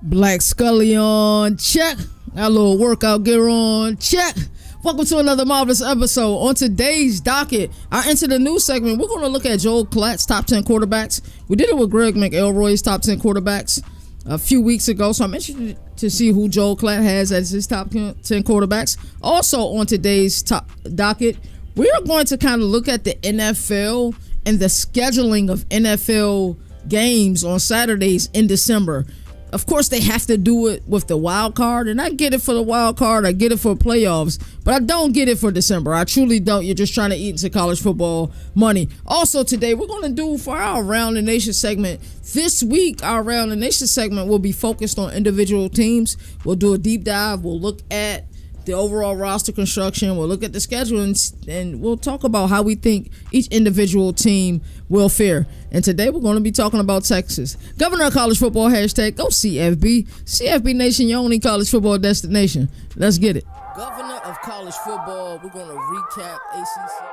Black Scully on check. Got a little workout gear on check. Welcome to another marvelous episode. On today's docket, I enter the news segment. We're going to look at Joel Klatt's top 10 quarterbacks. We did it with Greg McElroy's top 10 quarterbacks a few weeks ago, so I'm interested to see who Joel Klatt has as his top 10 quarterbacks. Also on today's top docket, we are going to kind of look at the NFL and the scheduling of NFL games on Saturdays in December. Of course, they have to do it with the wild card, and I get it for the wild card. I get it for playoffs, but I don't get it for December. I truly don't. You're just trying to eat into college football money. Also, today, we're going to do for our Around the Nation segment. This week, our Around the Nation segment will be focused on individual teams. We'll do a deep dive. We'll look at the overall roster construction. We'll look at the schedule, and we'll talk about how we think each individual team will fare. And today we're going to be talking about Texas. Governor of College Football, hashtag go CFB. CFB Nation, your only college football destination. Let's get it. Governor of College Football, we're going to recap ACC.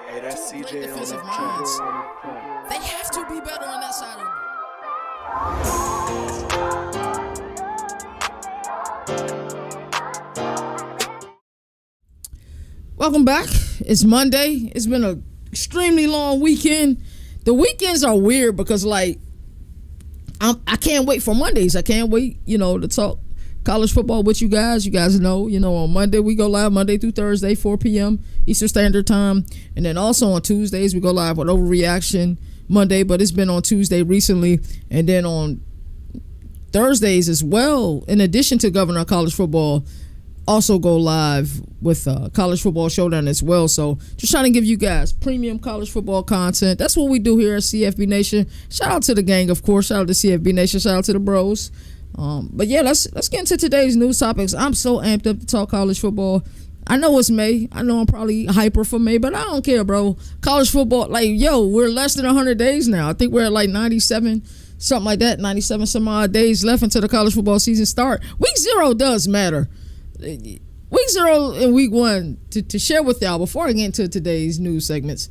Hey, that's Two great CJ on defensive the minds. track. They have to be better on that side of the ball. Welcome back. It's Monday. It's been an extremely long weekend. The weekends are weird because, like, I can't wait for Mondays. I can't wait, to talk college football with you guys. You guys know, on Monday we go live Monday through Thursday, 4 p.m. Eastern Standard Time. And then also on Tuesdays we go live with Overreaction Monday, but it's been on Tuesday recently. And then on Thursdays as well, in addition to Governor of College Football, also go live with College Football Showdown as well. So just trying to give you guys premium college football content. That's what we do here at CFB Nation. Shout out to the gang, of course. Shout out to CFB Nation. Shout out to the bros. But yeah, let's get into today's news topics. I'm so amped up to talk college football. I know it's May. I know I'm probably hyper for May, but I don't care, bro. College football, we're less than 100 days now. I think we're at 97, something like that, 97 some odd days left until the college football season start. Week 0 does matter. Week 0 and week 1 to share with y'all before I get into today's news segments.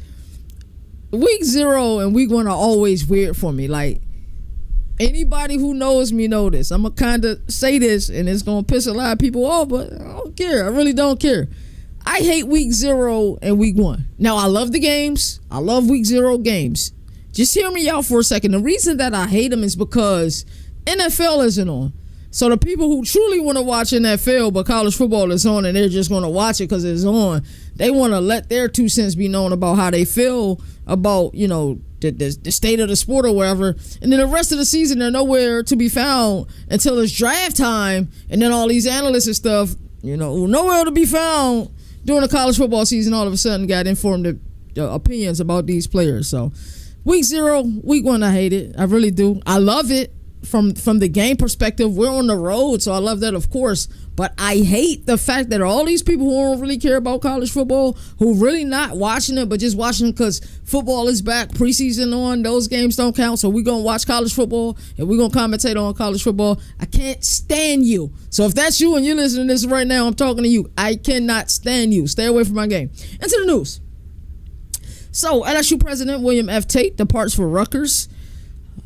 Week 0 and week 1 are always weird for me. Like, anybody who knows me know this. I'm gonna kind of say this and it's gonna piss a lot of people off, but I don't care. I really don't care. I hate week 0 and week 1. Now, I love the games. I love week 0 games. Just hear me out for a second. The reason that I hate them is because NFL isn't on. So the people who truly want to watch NFL, but college football is on and they're just going to watch it because it's on, they want to let their 2 cents be known about how they feel about, the state of the sport or whatever. And then the rest of the season, they're nowhere to be found until it's draft time. And then all these analysts and stuff, nowhere to be found during the college football season, all of a sudden got informed opinions about these players. So week 0, week 1, I hate it. I really do. I love it. From the game perspective, we're on the road, so I love that, of course. But I hate the fact that all these people who don't really care about college football, who really not watching it, but just watching it because football is back, preseason on, those games don't count, so we're going to watch college football, and we're going to commentate on college football. I can't stand you. So if that's you and you're listening to this right now, I'm talking to you. I cannot stand you. Stay away from my game. Into the news. So, LSU President William F. Tate departs for Rutgers.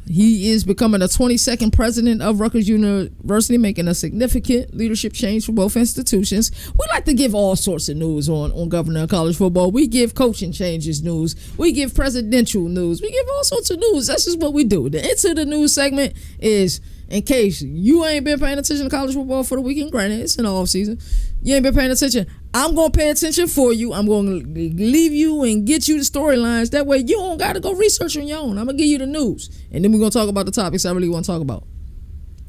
He is becoming the 22nd president of Rutgers University, making a significant leadership change for both institutions. We like to give all sorts of news on Governor of College Football. We give coaching changes news. We give presidential news. We give all sorts of news. That's just what we do. The Into the News segment is, in case you ain't been paying attention to college football for the weekend, granted, it's in the off season. You ain't been paying attention. I'm going to pay attention for you. I'm going to leave you and get you the storylines. That way you don't got to go research on your own. I'm going to give you the news. And then we're going to talk about the topics I really want to talk about.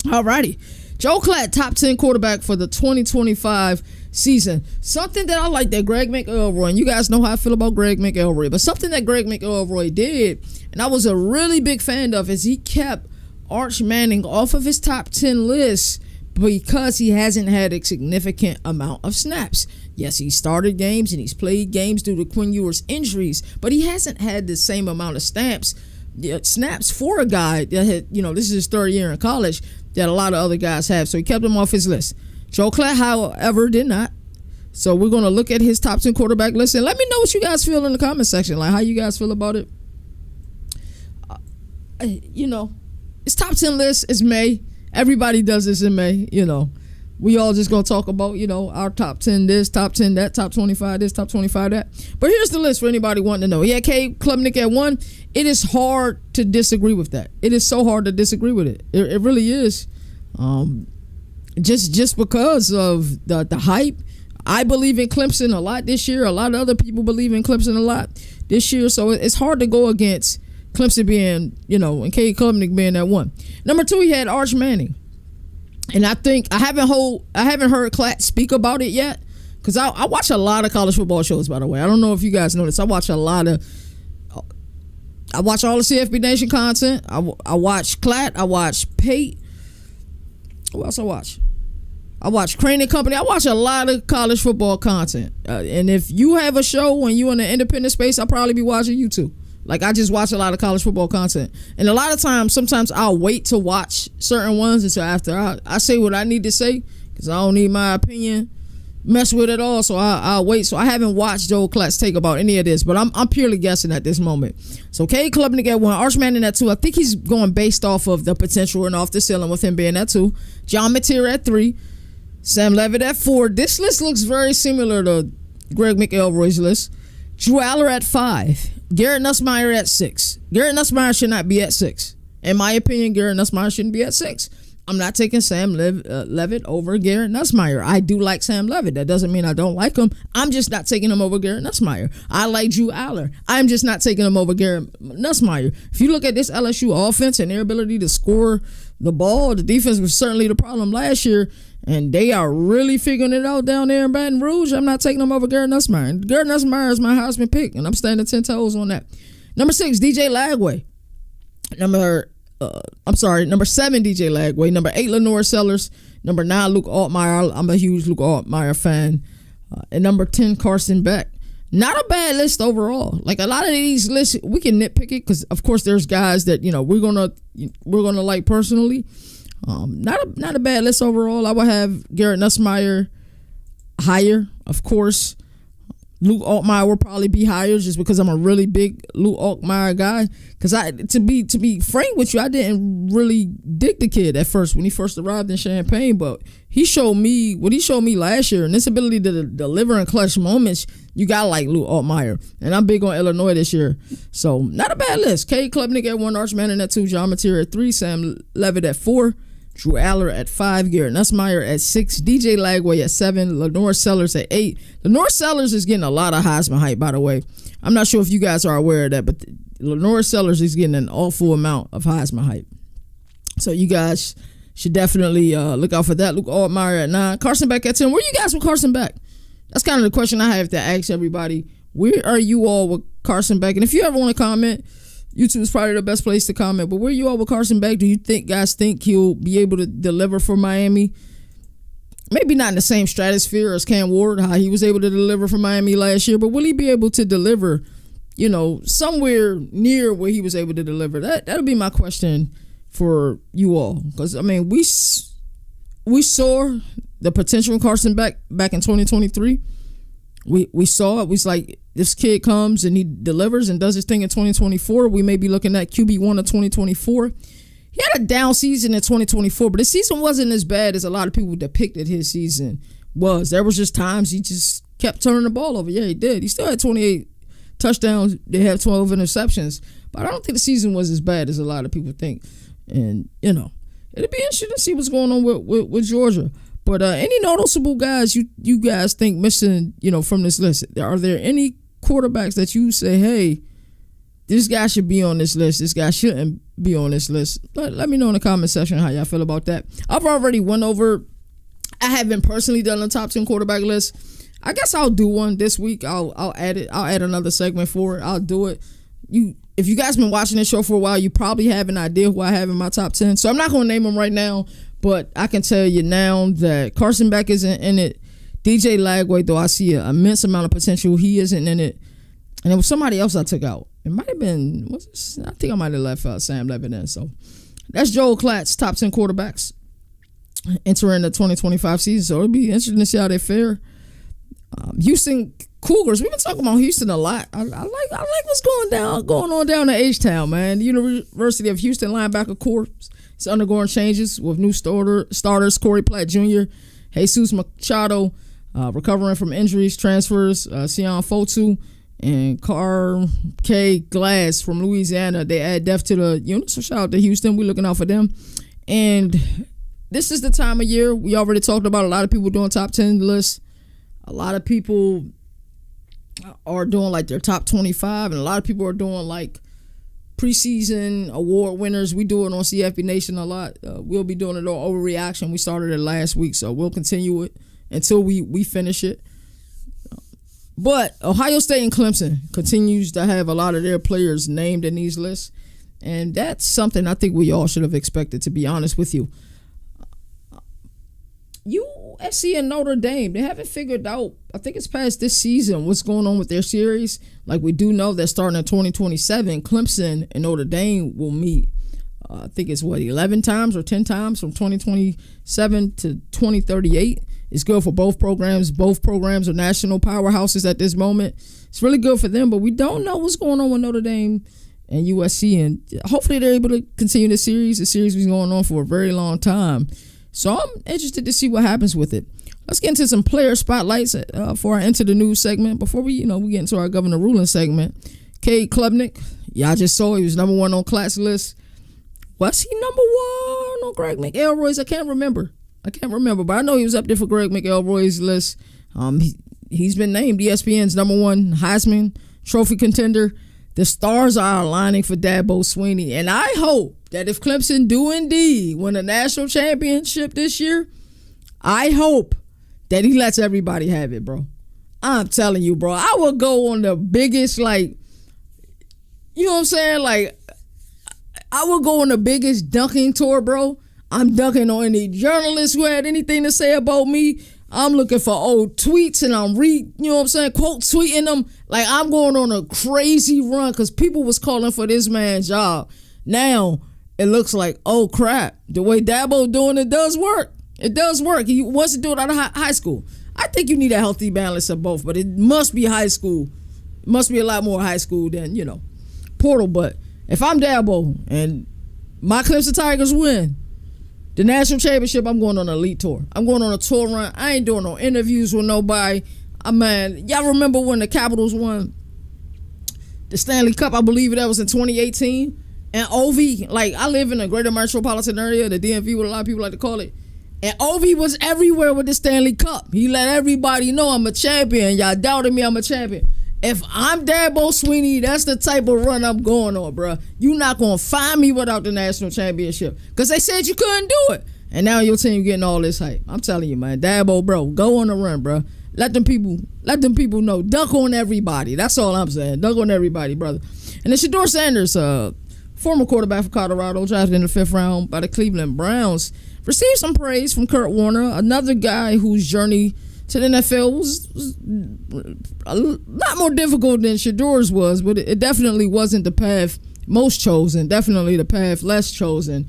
Alrighty. Joel Klatt, top 10 quarterback for the 2025 season. Something that I like that Greg McElroy, and you guys know how I feel about Greg McElroy, but something that Greg McElroy did, and I was a really big fan of, is he kept Arch Manning off of his top 10 list because he hasn't had a significant amount of snaps. Yes, he started games and he's played games due to Quinn Ewers' injuries, but he hasn't had the same amount of snaps for a guy that had, this is his 3rd year in college, that a lot of other guys have. So he kept him off his list. Joel Klatt, however, did not. So we're going to look at his top 10 quarterback list, and let me know what you guys feel in the comment section. Like, how you guys feel about it. It's top 10 list. It's May. Everybody does this in May. We all just going to talk about, our top 10 this, top 10 that, top 25 this, top 25 that. But here's the list for anybody wanting to know. Yeah, K Klubnik at 1. It is hard to disagree with that. It is so hard to disagree with it. It really is. Just because of the hype. I believe in Clemson a lot this year. A lot of other people believe in Clemson a lot this year. So it's hard to go against Clemson being, and K Klubnik being at 1. Number 2, he had Arch Manning. And I think I haven't heard Klatt speak about it yet, because I watch a lot of college football shows, by the way. I don't know if you guys know this. I watch all the CFB Nation content. I watch Klatt. I watch Pate. Who else I watch? I watch Crane and Company. I watch a lot of college football content. And if you have a show when you in the independent space, I'll probably be watching you too. Like, I just watch a lot of college football content. And a lot of times, sometimes I'll wait to watch certain ones until after I say what I need to say, because I don't need my opinion mess with it all. So I'll wait. So I haven't watched Joel Klatt's take about any of this, but I'm purely guessing at this moment. So K Klubnik at 1, Arch Manning at 2. I think he's going based off of the potential and off the ceiling with him being at 2. John Mateer at 3. Sam Levitt at 4. This list looks very similar to Greg McElroy's list. Drew Aller at 5. Garrett Nussmeier at 6. Garrett Nussmeier should not be at 6. In my opinion, Garrett Nussmeier shouldn't be at 6. I'm not taking Sam Levitt over Garrett Nussmeier. I do like Sam Levitt. That doesn't mean I don't like him. I'm just not taking him over Garrett Nussmeier. I like Drew Aller. I'm just not taking him over Garrett Nussmeier. If you look at this LSU offense and their ability to score the ball, the defense was certainly the problem last year, and they are really figuring it out down there in Baton Rouge. I'm not taking them over Garrett Nussmeier. Garrett Nussmeier is my Heisman pick, and I'm standing 10 toes on that. Number 6, DJ Lagway. Number 7, DJ Lagway. Number 8, Lenore Sellers. Number 9, Luke Altmaier. I'm a huge Luke Altmaier fan. And number 10, Carson Beck. Not a bad list overall. Like, a lot of these lists, we can nitpick it because, of course, there's guys that we're gonna like personally. Not a bad list overall. I would have Garrett Nussmeier higher, of course. Luke Altmaier will probably be higher just because I'm a really big Luke Altmaier guy. Because to be frank with you, I didn't really dig the kid at first when he first arrived in Champaign, but he showed me what he showed me last year, and this ability to deliver in clutch moments. You gotta like Luke Altmaier, and I'm big on Illinois this year, so not a bad list. K Klubnik at 1, Arch Manning at 2, John Mateer at 3, Sam Levitt at 4. Drew Aller at 5, Garrett Nussmeier at 6, DJ Lagway at 7, Lenore Sellers at 8. Lenore Sellers is getting a lot of Heisman hype, by the way. I'm not sure if you guys are aware of that, but Lenore Sellers is getting an awful amount of Heisman hype. So you guys should definitely look out for that. Luke Altmaier at 9, Carson Beck at 10. Where you guys with Carson Beck? That's kind of the question I have to ask everybody. Where are you all with Carson Beck? And if you ever want to comment, YouTube is probably the best place to comment. But where you all with Carson Beck? Do you guys think he'll be able to deliver for Miami? Maybe not in the same stratosphere as Cam Ward, how he was able to deliver for Miami last year, but will he be able to deliver, somewhere near where he was able to deliver? That'll be my question for you all. Because, we saw the potential in Carson Beck back in 2023. We saw it. We was like, this kid comes and he delivers and does his thing in 2024. We may be looking at QB1 of 2024. He had a down season in 2024, but his season wasn't as bad as a lot of people depicted his season was. There was just times he just kept turning the ball over. Yeah, he did. He still had 28 touchdowns. They had 12 interceptions. But I don't think the season was as bad as a lot of people think. And, it'll be interesting to see what's going on with Georgia. But any noticeable guys you guys think missing, from this list? Are there any quarterbacks that you say, hey, this guy should be on this list, this guy shouldn't be on this list? Let me know in the comment section how y'all feel about that. I've already went over, I haven't personally done a top 10 quarterback list. I guess I'll do one this week. I'll add it. I'll add another segment for it. I'll do it. If you guys been watching this show for a while, you probably have an idea who I have in my top 10. So I'm not going to name them right now, but I can tell you now that Carson Beck isn't in it. DJ Lagway, though, I see an immense amount of potential. He isn't in it. And it was somebody else I took out. It might have been, I think I might have left Sam Levitt in. So that's Joel Klatt's top 10 quarterbacks entering the 2025 season. So it'll be interesting to see how they fare. Houston Cougars. We've been talking about Houston a lot. I like what's going on down in H-Town, man. The University of Houston linebacker corps is undergoing changes with new starters Corey Platt Jr., Jesus Machado, recovering from injuries, transfers, Sion Fotu, and Car K. Glass from Louisiana. They add depth to the unit, so shout out to Houston. We're looking out for them. And this is the time of year. We already talked about a lot of people doing top 10 lists. A lot of people are doing like their top 25, and a lot of people are doing like preseason award winners. We do it on CFB Nation a lot. We'll be doing it on Overreaction. We started it last week, so we'll continue it until we finish it. But Ohio State and Clemson continues to have a lot of their players named in these lists, and that's something I think we all should have expected, to be honest with you. USC and Notre Dame, they haven't figured out, I think it's past this season, what's going on with their series. Like, we do know that starting in 2027, Clemson and Notre Dame will meet. I think it's 11 times or 10 times from 2027 to 2038. It's good for both programs. Both programs are national powerhouses at this moment. It's really good for them, but we don't know what's going on with Notre Dame and USC, and hopefully they're able to continue the series. The series was going on for a very long time. So I'm interested to see what happens with it. Let's get into some player spotlights for our Into the News segment. Before we get into our Governor Ruling segment, Cade Klubnik, y'all just saw he was number one on class list. Was he number one on Greg McElroy's? I can't remember, but I know he was up there for Greg McElroy's list. He's been named ESPN's number one Heisman Trophy contender. The stars are aligning for Dabo Swinney, and I hope that if Clemson do indeed win a national championship this year, I hope that he lets everybody have it, bro. I'm telling you, bro. I will go on the biggest, like, you know what I'm saying? Like, I will go on the biggest dunking tour, bro. I'm dunking on any journalist who had anything to say about me. I'm looking for old tweets and I'm you know what I'm saying, quote tweeting them. Like, I'm going on a crazy run because people was calling for this man's job. Now, it looks like, oh crap, the way Dabo doing it does work. It does work. He wants to do it out of high school. I think you need a healthy balance of both, but it must be high school. It must be a lot more high school than, portal. But if I'm Dabo and my Clemson Tigers win the national championship, I'm going on an elite tour. I'm going on a tour run. I ain't doing no interviews with nobody. Man, y'all remember when the Capitals won the Stanley Cup? I believe that was in 2018. And OV, like, I live in a greater metropolitan area, the DMV, what a lot of people like to call it. And OV was everywhere with the Stanley Cup. He let everybody know I'm a champion. Y'all doubted me, I'm a champion. If I'm Dabo Swinney, that's the type of run I'm going on, bro. You not going to find me without the national championship. Because they said you couldn't do it. And now your team getting all this hype. I'm telling you, man. Dabo, bro, go on the run, bro. Let them people know. Dunk on everybody. That's all I'm saying. Dunk on everybody, brother. And then Shedeur Sanders, former quarterback for Colorado, drafted in the 5th round by the Cleveland Browns, received some praise from Kurt Warner, another guy whose journey to the NFL was a lot more difficult than Shedeur's was, but it definitely wasn't the path most chosen, definitely the path less chosen.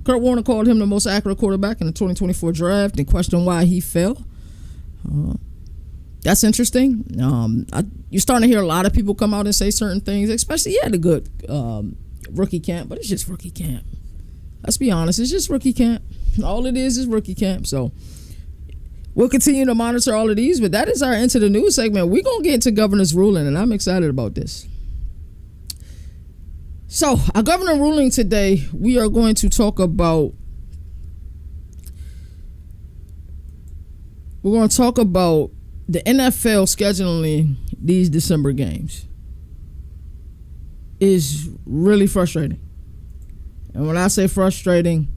Kurt Warner called him the most accurate quarterback in the 2024 draft and questioned why he fell. That's interesting. You're starting to hear a lot of people come out and say certain things, especially he had a good rookie camp, but it's just rookie camp. Let's be honest, it's just rookie camp. All it is rookie camp. So we'll continue to monitor all of these, but that is our Into the News segment. We're going to get into governor's ruling, and I'm excited about this. So, our governor ruling today, we are going to talk about, the NFL scheduling these December games. Is really frustrating. And when I say frustrating,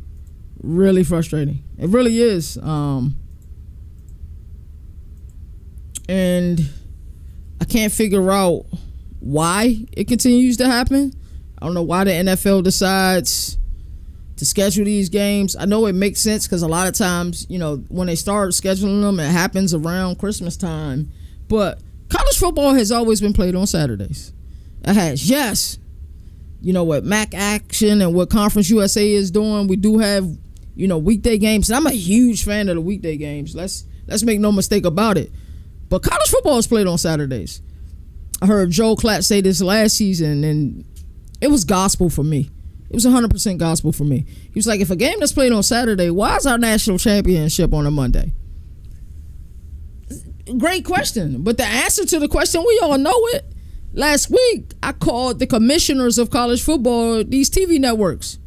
really frustrating. It really is. And I can't figure out why it continues to happen. I don't know why the NFL decides to schedule these games. I know it makes sense because a lot of times, when they start scheduling them, it happens around Christmas time. But college football has always been played on Saturdays. It has, yes. You know what MAC action and what Conference USA is doing. We do have, weekday games. And I'm a huge fan of the weekday games. Let's make no mistake about it. But college football is played on Saturdays. I heard Joe Klatt say this last season, and it was gospel for me. It was 100% gospel for me. He was like, if a game that's played on Saturday, why is our national championship on a Monday? Great question. But the answer to the question, we all know it. Last week, I called the commissioners of college football these TV networks.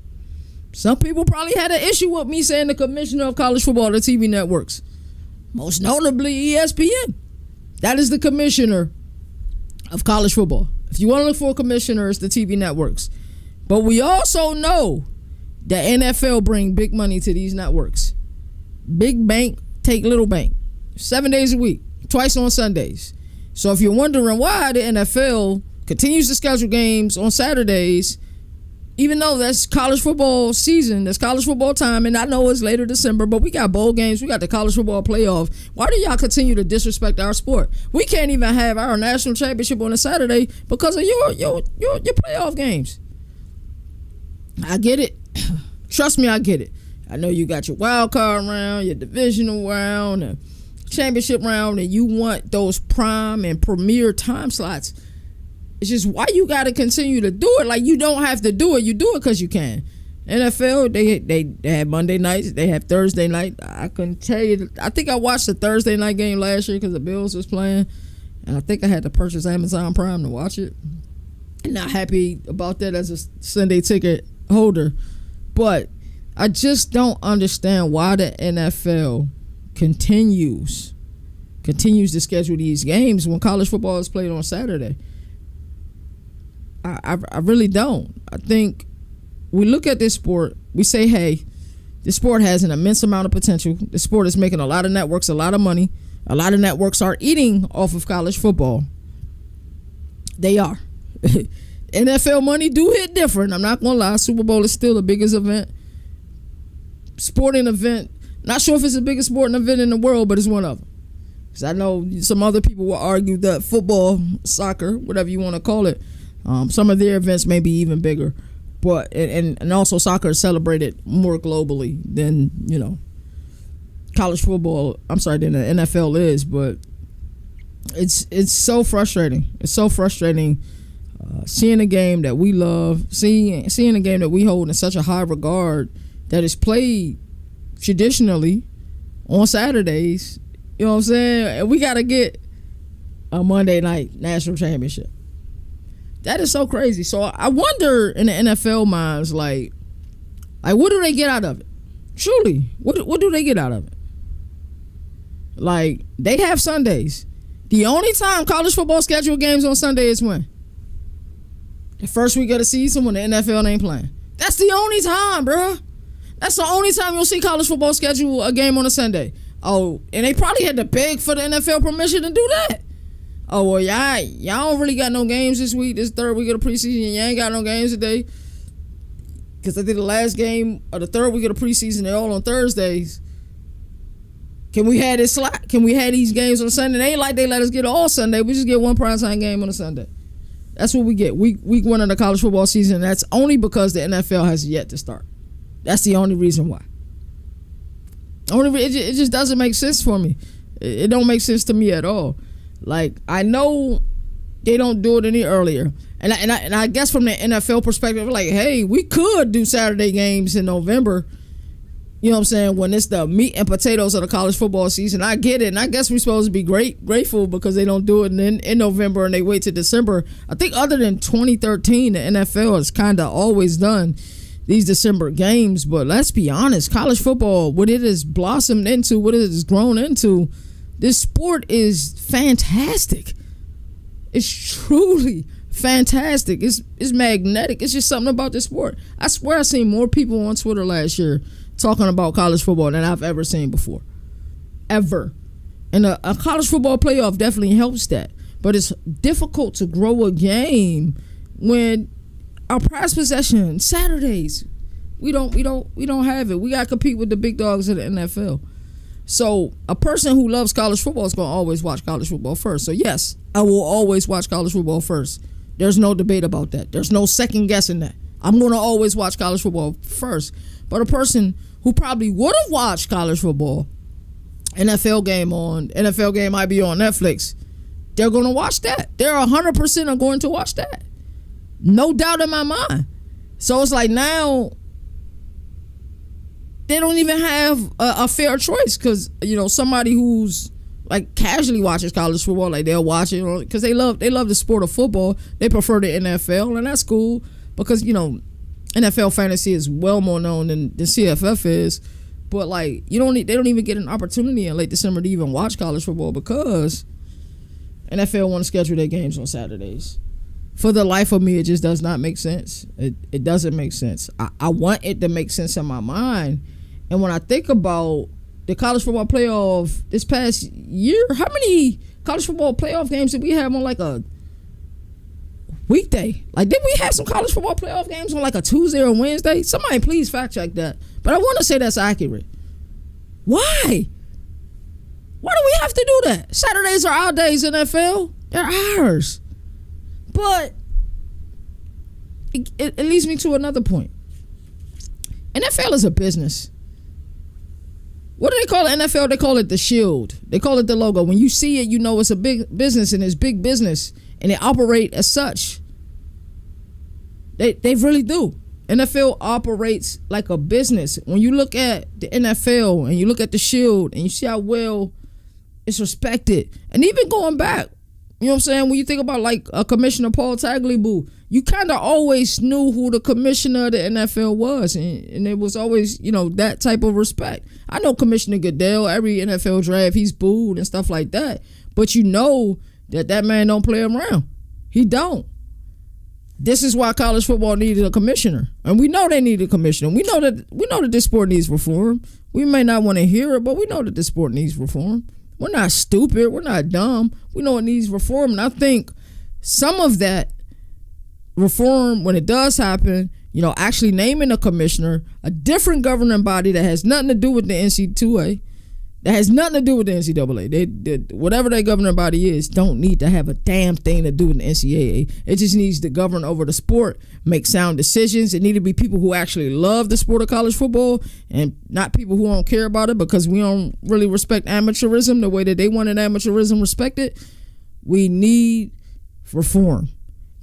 Some people probably had an issue with me saying the commissioner of college football, the TV networks. Most notably, ESPN. That is the commissioner of college football. If you want to look for a commissioner, it's the TV networks. But we also know that NFL bring big money to these networks. Big bank, take little bank. 7 days a week, twice on Sundays. So if you're wondering why the NFL continues to schedule games on Saturdays, even though that's college football season, that's college football time, and I know it's later December, but we got bowl games, we got the college football playoff. Why do y'all continue to disrespect our sport? We can't even have our national championship on a Saturday because of your playoff games. I get it. Trust me, I get it. I know you got your wild card round, your divisional round, and championship round, and you want those prime and premier time slots. It's just why you got to continue to do it. Like, you don't have to do it. You do it because you can. NFL, they have Monday nights. They have Thursday night. I couldn't tell you. I think I watched the Thursday night game last year because the Bills was playing, and I think I had to purchase Amazon Prime to watch it. I'm not happy about that as a Sunday ticket holder, but I just don't understand why the NFL continues to schedule these games when college football is played on Saturday. I really don't. I think we look at this sport, we say, hey, this sport has an immense amount of potential. This sport is making a lot of networks a lot of money. A lot of networks are eating off of college football. They are. NFL money do hit different. I'm not going to lie. Super Bowl is still the biggest event. Sporting event. Not sure if it's the biggest sporting event in the world, but it's one of them. Because I know some other people will argue that football, soccer, whatever you want to call it, some of their events may be even bigger. But and also soccer is celebrated more globally than, college football, than the NFL is. But it's so frustrating. It's so frustrating seeing a game that we love, seeing a game that we hold in such a high regard that is played traditionally on Saturdays. You know what I'm saying? And we got to get a Monday night national championship. That is so crazy. So I wonder in the NFL minds, like what do they get out of it? Truly, what do they get out of it? Like, they have Sundays. The only time college football schedule games on Sunday is when? The first week of the season when the NFL ain't playing. That's the only time, bruh. That's the only time you'll see college football schedule a game on a Sunday. Oh, and they probably had to beg for the NFL permission to do that. Oh, well, y'all don't really got no games this week, this third week of the preseason. You ain't got no games today. Because I think the last game of the third week of the preseason, they're all on Thursdays. Can we have this slot? Can we have these games on Sunday? They ain't like they let us get all Sunday. We just get one primetime game on a Sunday. That's what we get. Week one of the college football season. That's only because the NFL has yet to start. That's the only reason why. It just doesn't make sense for me. It don't make sense to me at all. Like, I know they don't do it any earlier. And I guess from the NFL perspective, like, hey, we could do Saturday games in November. You know what I'm saying? When it's the meat and potatoes of the college football season. I get it. And I guess we're supposed to be grateful because they don't do it in November and they wait till December. I think other than 2013, the NFL has kind of always done these December games. But let's be honest, college football, what it has blossomed into, what it has grown into, this sport is fantastic. It's truly fantastic. It's magnetic. It's just something about this sport. I swear I seen more people on Twitter last year talking about college football than I've ever seen before. Ever. And a college football playoff definitely helps that. But it's difficult to grow a game when our prize possession, Saturdays, we don't have it. We gotta compete with the big dogs of the NFL. So a person who loves college football is going to always watch college football first. So yes, I will always watch college football first. There's no debate about that. There's no second guessing that. I'm going to always watch college football first. But a person who probably would have watched college football NFL game might be on Netflix. They're going to watch that. They're 100% are going to watch that. No doubt in my mind. So it's like now they don't even have a fair choice because, you know, somebody who's like casually watches college football, like they'll watch it because they love the sport of football. They prefer the NFL, and that's cool because, you know, NFL fantasy is well more known than CFF is. But like they don't even get an opportunity in late December to even watch college football because NFL want to schedule their games on Saturdays. For the life of me, it just does not make sense. It doesn't make sense. I want it to make sense in my mind. And when I think about the college football playoff this past year, how many college football playoff games did we have on like a weekday? Like, did we have some college football playoff games on like a Tuesday or Wednesday? Somebody please fact check that. But I want to say that's accurate. Why? Why do we have to do that? Saturdays are our days, NFL. They're ours. But it leads me to another point. NFL is a business. What do they call it? NFL? They call it the shield. They call it the logo. When you see it, you know it's a big business, and it's big business, and they operate as such. They really do. NFL operates like a business. When you look at the NFL and you look at the shield and you see how well it's respected, and even going back, you know what I'm saying? When you think about like a Commissioner Paul Tagliabue, you kind of always knew who the commissioner of the NFL was. And it was always, you know, that type of respect. I know Commissioner Goodell, every NFL draft, he's booed and stuff like that. But you know that man don't play around. He don't. This is why college football needed a commissioner. And we know they need a commissioner. We know that this sport needs reform. We may not want to hear it, but we know that this sport needs reform. We're not stupid. We're not dumb. We know it needs reform. And I think some of that reform, when it does happen, you know, actually naming a commissioner, a different governing body that has nothing to do with the NCAA, that has nothing to do with the NCAA. They whatever their governing body is, don't need to have a damn thing to do with the NCAA. It just needs to govern over the sport, make sound decisions. It need to be people who actually love the sport of college football and not people who don't care about it because we don't really respect amateurism the way that they wanted amateurism respected. We need reform.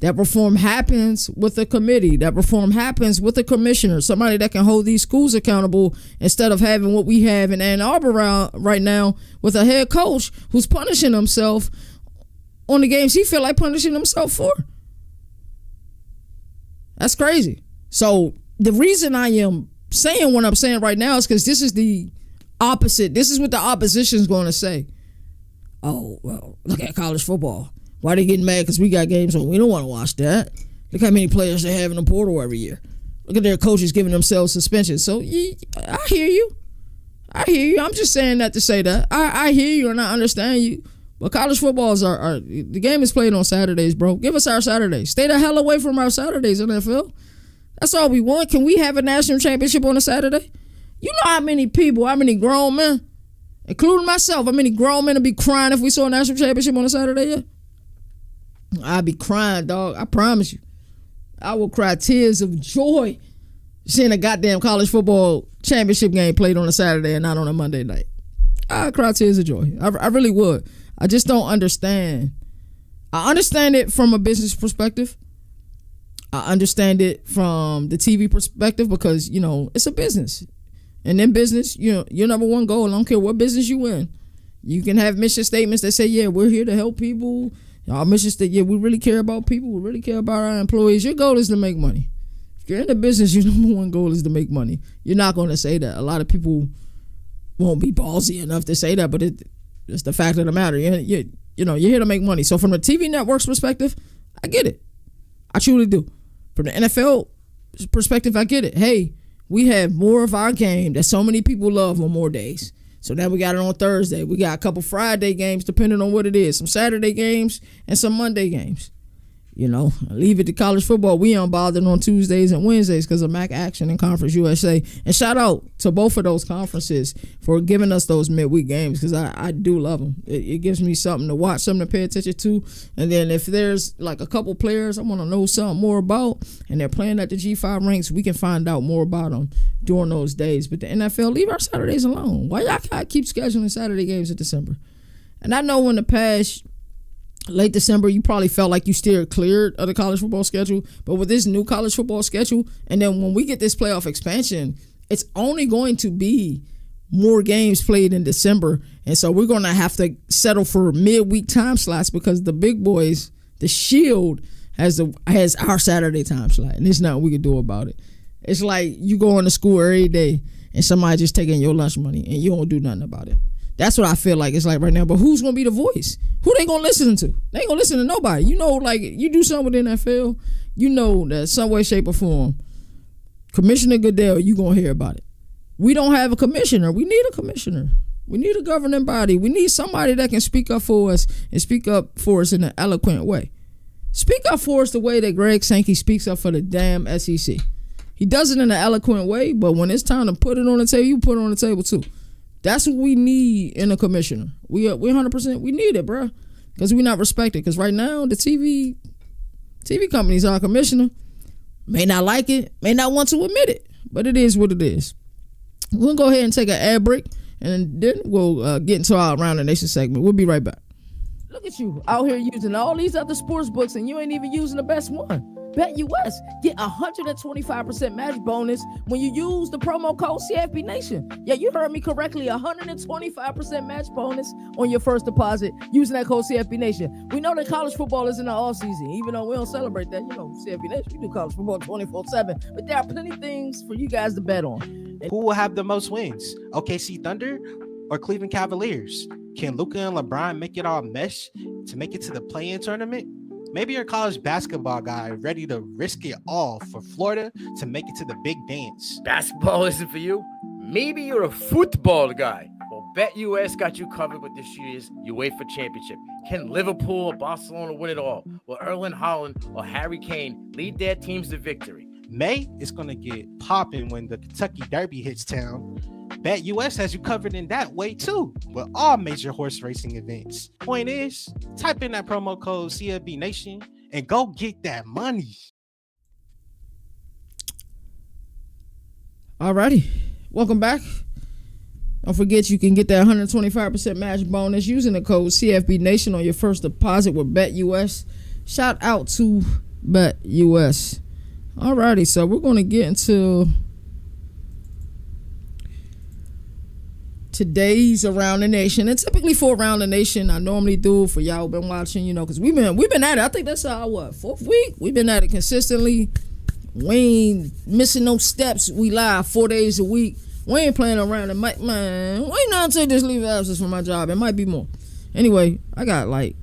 That reform happens with a committee. That reform happens with a commissioner, somebody that can hold these schools accountable instead of having what we have in Ann Arbor right now with a head coach who's punishing himself on the games he feel like punishing himself for. That's crazy. So the reason I am saying what I'm saying right now is because this is the opposite. This is what the opposition is going to say. Oh, well, look at college football. Why they getting mad? Because we got games on. We don't want to watch that. Look how many players they have in the portal every year. Look at their coaches giving themselves suspensions. So I hear you. I'm just saying that to say that. I hear you and I understand you. But college footballs are the game is played on Saturdays, bro. Give us our Saturdays. Stay the hell away from our Saturdays, NFL. That's all we want. Can we have a national championship on a Saturday? You know how many people, how many grown men, including myself, how many grown men would be crying if we saw a national championship on a Saturday? Yeah? I'd be crying, dog. I promise you. I will cry tears of joy seeing a goddamn college football championship game played on a Saturday and not on a Monday night. I'd cry tears of joy. I really would. I just don't understand. I understand it from a business perspective. I understand it from the TV perspective because, you know, it's a business. And in business, you know, your number one goal, I don't care what business you in, you can have mission statements that say, yeah, we're here to help people. Our mission statement, yeah, we really care about people. We really care about our employees. Your goal is to make money. If you're in the business, your number one goal is to make money. You're not going to say that. A lot of people won't be ballsy enough to say that, but it's the fact of the matter. You're here to make money. So from the TV network's perspective, I get it. I truly do. From the NFL perspective, I get it. Hey, we have more of our game that so many people love on more days. So now we got it on Thursday. We got a couple Friday games depending on what it is. Some Saturday games and some Monday games. Leave it to college football. We unbothered on Tuesdays and Wednesdays because of MAC Action and Conference USA. And shout out to both of those conferences for giving us those midweek games because I do love them. It gives me something to watch, something to pay attention to. And then if there's like a couple players I want to know something more about and they're playing at the G5 ranks, we can find out more about them during those days. But the NFL, leave our Saturdays alone. Why y'all gotta keep scheduling Saturday games in December? And I know in the past, late December, you probably felt like you steered clear of the college football schedule. But with this new college football schedule, and then when we get this playoff expansion, it's only going to be more games played in December. And so we're going to have to settle for midweek time slots because the big boys, the Shield, has our Saturday time slot. And there's nothing we can do about it. It's like you going to school every day and somebody just taking your lunch money and you don't do nothing about it. That's what I feel like it's like right now. But who's going to be the voice? Who they going to listen to? They ain't going to listen to nobody. Like you do something with the NFL, that some way, shape, or form, Commissioner Goodell, you going to hear about it. We don't have a commissioner. We need a commissioner. We need a governing body. We need somebody that can speak up for us and speak up for us in an eloquent way. Speak up for us the way that Greg Sankey speaks up for the damn SEC. He does it in an eloquent way, but when it's time to put it on the table, you put it on the table too. That's what we need in a commissioner. We 100%, we need it, bro. Because we're not respected. Because right now, the TV companies are a commissioner. May not like it, may not want to admit it, but it is what it is. We'll go ahead and take an ad break, and then we'll get into our Around the Nation segment. We'll be right back. Look at you out here using all these other sports books, and you ain't even using the best one. BetUS. Get 125% match bonus when you use the promo code CFB Nation. Yeah, you heard me correctly. 125% match bonus on your first deposit using that code CFB Nation. We know that college football is in the off season, even though we don't celebrate that. CFB Nation, we do college football 24/7. But there are plenty of things for you guys to bet on. Who will have the most wins? OKC Thunder or Cleveland Cavaliers? Can Luka and LeBron make it all mesh to make it to the play-in tournament? Maybe you're a college basketball guy ready to risk it all for Florida to make it to the big dance. Basketball isn't for you? Maybe you're a football guy. Well, BetUS got you covered with this year's UEFA Championship. Can Liverpool or Barcelona win it all? Will Erling Haaland or Harry Kane lead their teams to victory? May is going to get popping when the Kentucky Derby hits town. BetUS has you covered in that way too, with all major horse racing events. Point is, type in that promo code CFB Nation and go get that money. Alrighty, welcome back. Don't forget you can get that 125% match bonus using the code CFB Nation on your first deposit with BetUS. Shout out to BetUS. Alrighty, so we're going to get into today's Around the Nation. And typically for Around the Nation, I normally do for y'all been watching, because we've been at it. I think that's our fourth week. We've been at it consistently. We ain't missing no steps. We live 4 days a week. We ain't playing around. And man, we ain't not take this leave of absence from my job. It might be more. Anyway, I got like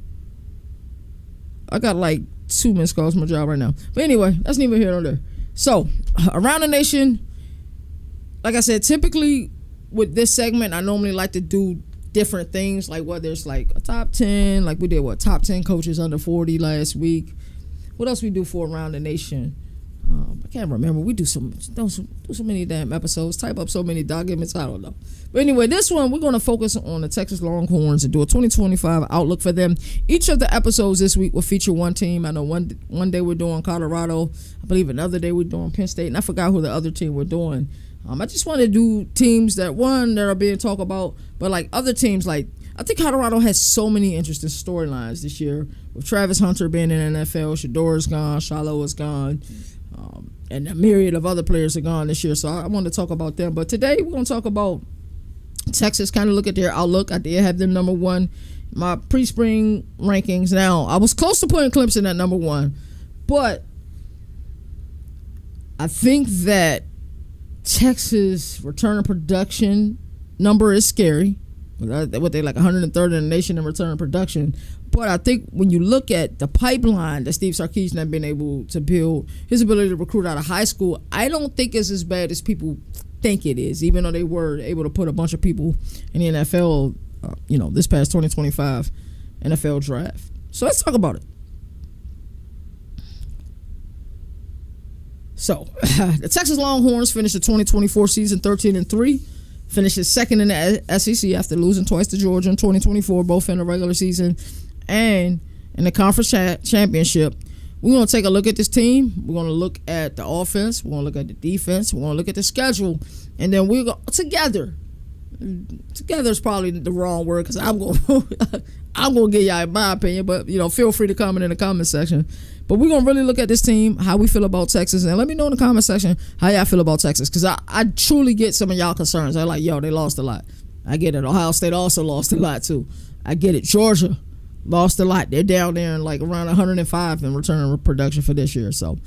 2 missed calls from my job right now. But anyway, that's neither here nor there. So, Around the Nation, like I said, typically with this segment, I normally like to do different things, like whether it's like a top 10, like we did top 10 coaches under 40 last week. What else we do for Around the Nation? I can't remember. We do so many damn episodes, type up so many documents, I don't know. But anyway, this one, we're going to focus on the Texas Longhorns and do a 2025 outlook for them. Each of the episodes this week will feature one team. I know one day we're doing Colorado. I believe another day we're doing Penn State, and I forgot who the other team we're doing. I just want to do teams that are being talked about, but like other teams, like I think Colorado has so many interesting storylines this year with Travis Hunter being in the NFL, Shadora's gone, Shiloh is gone, and a myriad of other players are gone this year. So I want to talk about them. But today we're going to talk about Texas, kind of look at their outlook. I did have them number one, my pre-spring rankings. Now, I was close to putting Clemson at number one, but I think that Texas return of production number is scary. What they like 103rd in the nation in return of production. But I think when you look at the pipeline that Steve Sarkisian has been able to build, his ability to recruit out of high school, I don't think it's as bad as people think it is, even though they were able to put a bunch of people in the NFL, this past 2025 NFL draft. So let's talk about it. So the Texas Longhorns finished the 2024 season 13-3, finishes second in the SEC after losing twice to Georgia in 2024, both in the regular season and in the conference championship. We're going to take a look at this team. We're going to look at the offense. We're going to look at the defense. We're going to look at the schedule. And then we're going together is probably the wrong word because I'm going to give y'all my opinion, but feel free to comment in the comment section. But we're going to really look at this team, how we feel about Texas, and let me know in the comment section how y'all feel about Texas, because I truly get some of y'all concerns. They're like, they lost a lot. I get it. Ohio State also lost a lot too. I get it. Georgia lost a lot. They're down there in like around 105 in return production for this year. So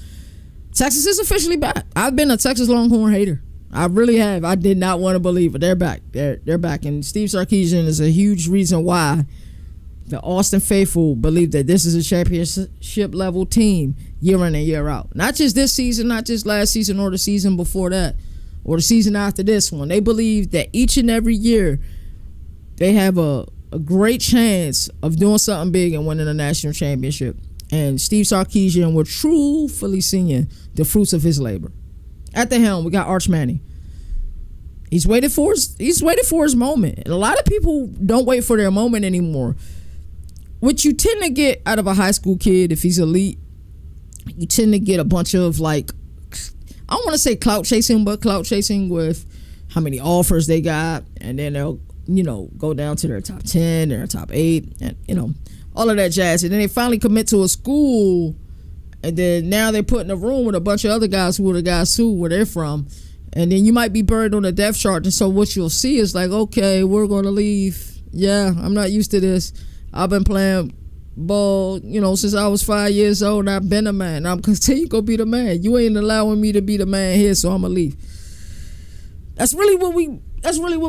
Texas is officially back. I've been a Texas Longhorn hater. I really have. I did not want to believe it. They're back. They're back. And Steve Sarkisian is a huge reason why the Austin faithful believe that this is a championship level team year in and year out. Not just this season, not just last season or the season before that or the season after this one. They believe that each and every year they have a great chance of doing something big and winning a national championship. And Steve Sarkisian, we're truthfully seeing the fruits of his labor. At the helm, we got Arch Manning. He's waited for his moment. And a lot of people don't wait for their moment anymore. What you tend to get out of a high school kid, if he's elite, you tend to get a bunch of I don't want to say clout chasing, but clout chasing with how many offers they got, and then they'll go down to their top 10, their top 8, and all of that jazz. And then they finally commit to a school, and then now they're put in a room with a bunch of other guys who are the guys who where they're from, and then you might be buried on the depth chart. And so what you'll see is like, okay, we're going to leave. Yeah, I'm not used to this. I've been playing ball, since I was 5 years old, and I've been a man. I'm continue to be the man. You ain't allowing me to be the man here, so I'm gonna leave. That's really what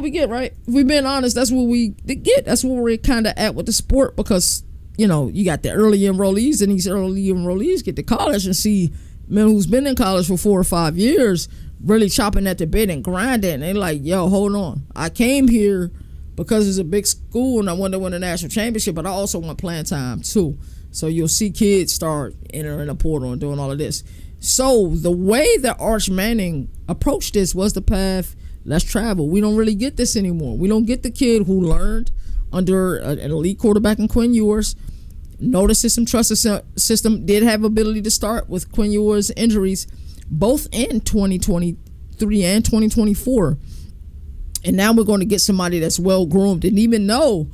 we get, right? If we're being honest, that's what we get. That's where we're kind of at with the sport, because you got the early enrollees, and these early enrollees get to college and see men who's been in college for 4 or 5 years really chopping at the bit and grinding. And they're like, yo, hold on. I came here because it's a big school and I want to win a national championship, but I also want playing time too. So you'll see kids start entering the portal and doing all of this. So the way that Arch Manning approached this was the path, let's travel. We don't really get this anymore. We don't get the kid who learned under an elite quarterback in Quinn Ewers, know the system, trust the system, did have ability to start with Quinn Ewers' injuries both in 2023 and 2024. And now we're going to get somebody that's well-groomed. And even though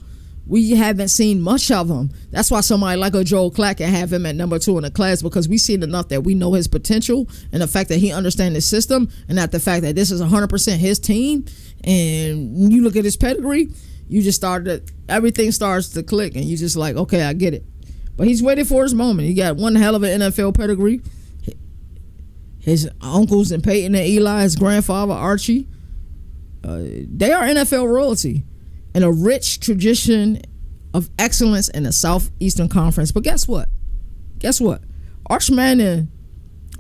we haven't seen much of him, that's why somebody like a Joel Clark can have him at number 2 in the class, because we've seen enough that we know his potential and the fact that he understands the system, and not the fact that this is 100% his team. And you look at his pedigree, everything starts to click, and you just like, okay, I get it. But he's waiting for his moment. He got one hell of an NFL pedigree. His uncles and Peyton and Eli, his grandfather Archie, they are NFL royalty and a rich tradition of excellence in the Southeastern Conference. But guess what? Arch Manning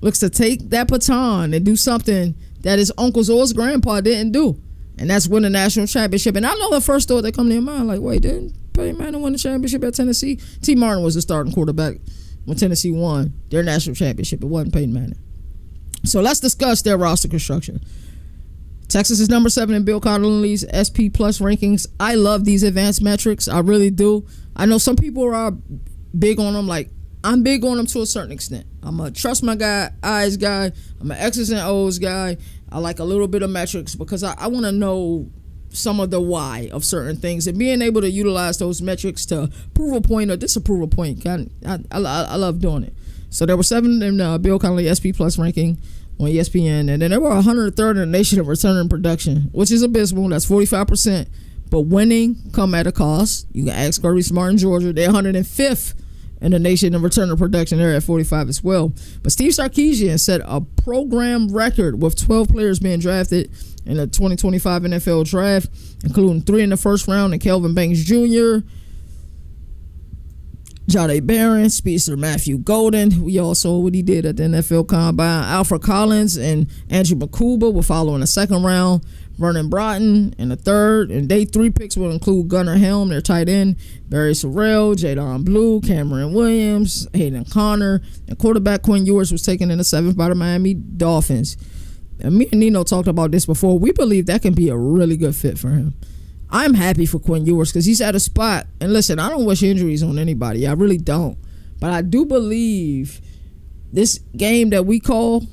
looks to take that baton and do something that his uncles or his grandpa didn't do, and that's win a national championship. And I know the first thought that come to your mind, like, wait, didn't Peyton Manning win the championship at Tennessee? T. Martin was the starting quarterback when Tennessee won their national championship. It wasn't Peyton Manning. So let's discuss their roster construction. Texas is number 7 in Bill Connolly's SP Plus rankings. I love these advanced metrics. I really do. I know some people are big on them. Like, I'm big on them to a certain extent. I'm a trust my eyes guy. I'm an X's and O's guy. I like a little bit of metrics because I want to know some of the why of certain things, and being able to utilize those metrics to prove a point or disapprove a point. I love doing it. So there were 7 in Bill Connolly SP Plus ranking on ESPN, and then there were 103rd in the nation of returning production, which is abysmal. That's 45%. But winning come at a cost. You can ask Kirby Smart in Georgia. They're 105th in the nation of returning production. They're at 45 as well. But Steve Sarkisian set a program record with 12 players being drafted in the 2025 NFL draft, including 3 in the first round, and Kelvin Banks Jr., Jahdae Barron, Speedster Matthew Golden. We all saw what he did at the NFL Combine. Alfred Collins and Andrew McCuba were following the second round. Vernon Broughton in the third. And day 3 picks will include Gunnar Helm, their tight end, Barry Sorrell, Jadon Blue, Cameron Williams, Hayden Connor, and quarterback Quinn Ewers was taken in the 7th by the Miami Dolphins. And me and Nino talked about this before. We believe that can be a really good fit for him. I'm happy for Quinn Ewers because he's at a spot. And listen, I don't wish injuries on anybody. I really don't. But I do believe this game that we call,